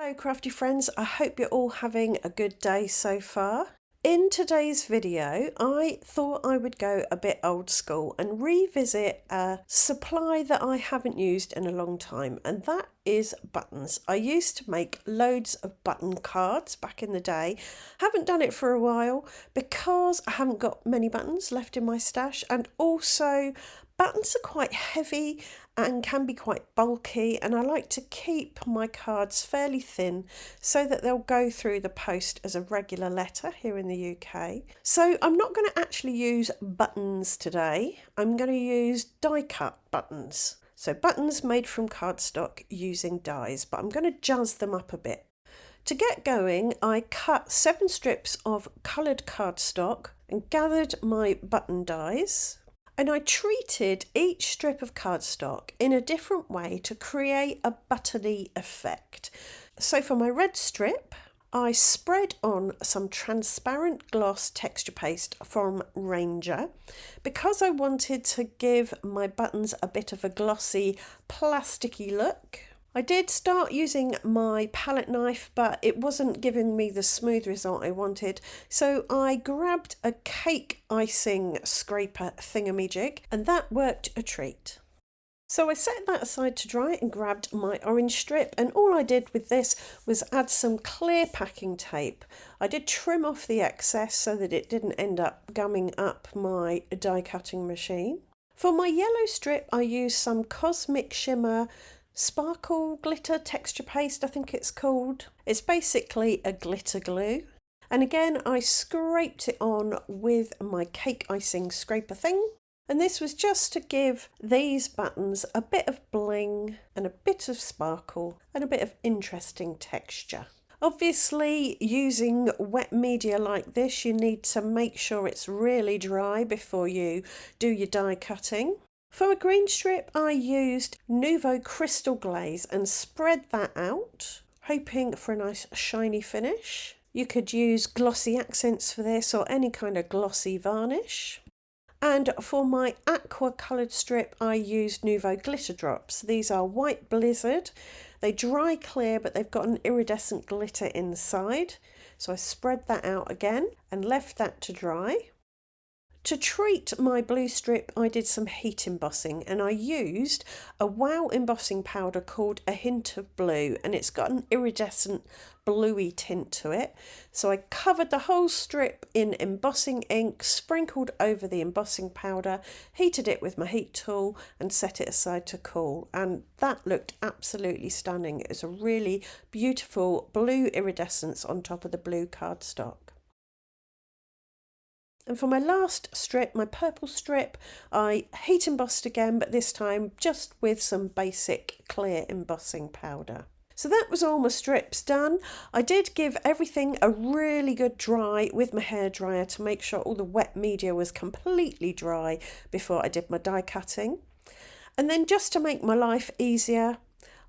Hello crafty friends, I hope you're all having a good day so far. In today's video, I thought I would go a bit old school and revisit a supply that I haven't used in a long time, and that is buttons. I used to make loads of button cards back in the day. Haven't done it for a while because I haven't got many buttons left in my stash, and also buttons are quite heavy and can be quite bulky, and I like to keep my cards fairly thin so that they'll go through the post as a regular letter here in the UK. So I'm not going to actually use buttons today. I'm going to use die cut buttons. So buttons made from cardstock using dies, but I'm going to jazz them up a bit. To get going, I cut 7 strips of coloured cardstock and gathered my button dies. And I treated each strip of cardstock in a different way to create a buttony effect. So for my red strip, I spread on some transparent gloss texture paste from Ranger because I wanted to give my buttons a bit of a glossy, plasticky look. I did start using my palette knife, but it wasn't giving me the smooth result I wanted, so I grabbed a cake icing scraper thingamajig, and that worked a treat. So I set that aside to dry and grabbed my orange strip, and all I did with this was add some clear packing tape. I did trim off the excess so that it didn't end up gumming up my die cutting machine. For my yellow strip, I used some Cosmic Shimmer Sparkle Glitter Texture Paste, I think it's called. It's basically a glitter glue. And again, I scraped it on with my cake icing scraper thing. And this was just to give these buttons a bit of bling and a bit of sparkle and a bit of interesting texture. Obviously, using wet media like this, you need to make sure it's really dry before you do your die cutting. For a green strip, I used Nouveau Crystal Glaze and spread that out, hoping for a nice shiny finish. You could use glossy accents for this or any kind of glossy varnish. And for my aqua coloured strip, I used Nouveau Glitter Drops. These are White Blizzard. They dry clear, but they've got an iridescent glitter inside. So I spread that out again and left that to dry. To treat my blue strip, I did some heat embossing, and I used a Wow embossing powder called A Hint of Blue, and it's got an iridescent bluey tint to it. So I covered the whole strip in embossing ink, sprinkled over the embossing powder, heated it with my heat tool and set it aside to cool, and that looked absolutely stunning. It was a really beautiful blue iridescence on top of the blue cardstock. And for my last strip, my purple strip, I heat embossed again, but this time just with some basic clear embossing powder. So that was all my strips done. I did give everything a really good dry with my hairdryer to make sure all the wet media was completely dry before I did my die cutting. And then just to make my life easier,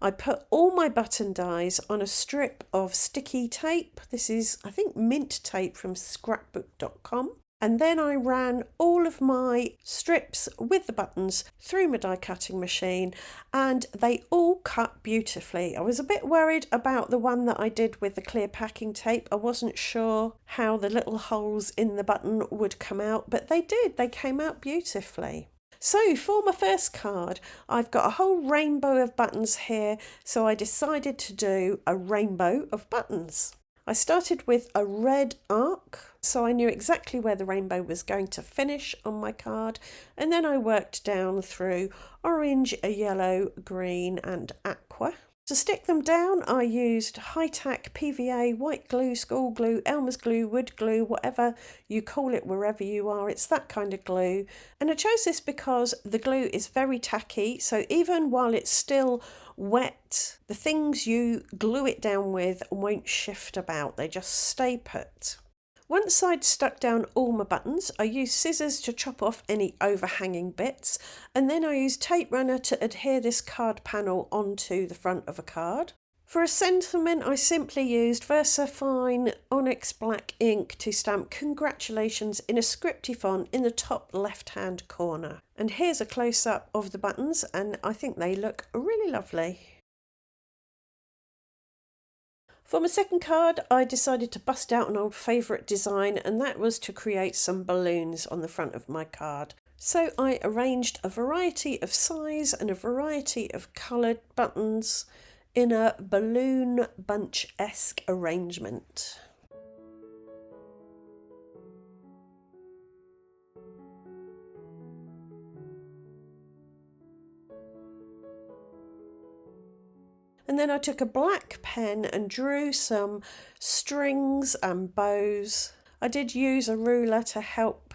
I put all my button dies on a strip of sticky tape. This is, I think, mint tape from scrapbook.com. And then I ran all of my strips with the buttons through my die cutting machine, and they all cut beautifully. I was a bit worried about the one that I did with the clear packing tape. I wasn't sure how the little holes in the button would come out, but they did. They came out beautifully. So for my first card, I've got a whole rainbow of buttons here, so I decided to do a rainbow of buttons. I started with a red arc, so I knew exactly where the rainbow was going to finish on my card, and then I worked down through orange, yellow, green and aqua. To stick them down, I used high-tack PVA, white glue, school glue, Elmer's glue, wood glue, whatever you call it wherever you are. It's that kind of glue. And I chose this because the glue is very tacky, so even while it's still wet, the things you glue it down with won't shift about. They just stay put. Once I'd stuck down all my buttons, I used scissors to chop off any overhanging bits, and then I used tape runner to adhere this card panel onto the front of a card. For a sentiment, I simply used VersaFine Onyx Black ink to stamp congratulations in a scripty font in the top left-hand corner. And here's a close-up of the buttons, and I think they look really lovely. For my second card, I decided to bust out an old favourite design, and that was to create some balloons on the front of my card. So I arranged a variety of size and a variety of coloured buttons in a balloon bunch-esque arrangement. And then I took a black pen and drew some strings and bows. I did use a ruler to help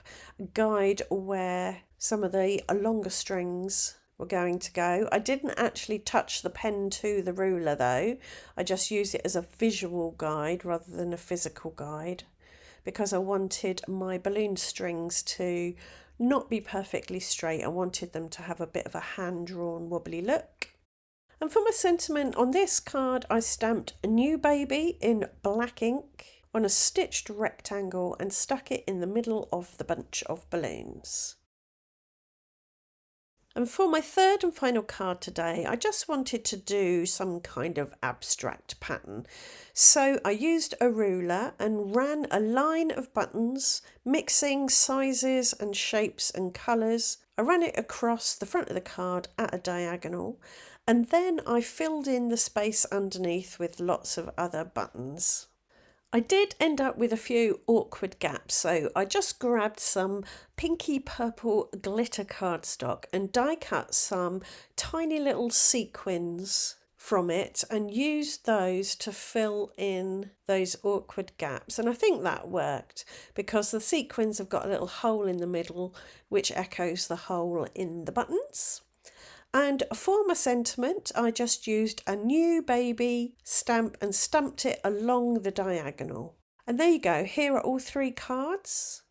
guide where some of the longer strings were going to go. I didn't actually touch the pen to the ruler though. I just used it as a visual guide rather than a physical guide, because I wanted my balloon strings to not be perfectly straight. I wanted them to have a bit of a hand-drawn wobbly look. And for my sentiment on this card, I stamped a new baby in black ink on a stitched rectangle and stuck it in the middle of the bunch of balloons. And for my third and final card today, I just wanted to do some kind of abstract pattern. So I used a ruler and ran a line of buttons, mixing sizes and shapes and colours. I ran it across the front of the card at a diagonal, and then I filled in the space underneath with lots of other buttons. I did end up with a few awkward gaps, so I just grabbed some pinky purple glitter cardstock and die cut some tiny little sequins from it and used those to fill in those awkward gaps. And I think that worked because the sequins have got a little hole in the middle which echoes the hole in the buttons. And for my sentiment, I just used a new baby stamp and stamped it along the diagonal. And there you go, here are all three cards.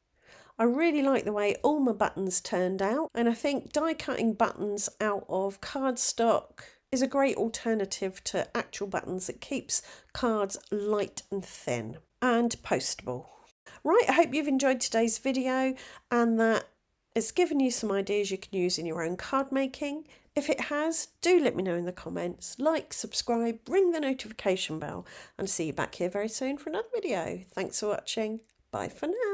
I really like the way all my buttons turned out, and I think die cutting buttons out of cardstock is a great alternative to actual buttons. It keeps cards light and thin and postable. Right, I hope you've enjoyed today's video and that it's given you some ideas you can use in your own card making. If it has, do let me know in the comments. Like, subscribe, ring the notification bell, and see you back here very soon for another video. Thanks for watching. Bye for now.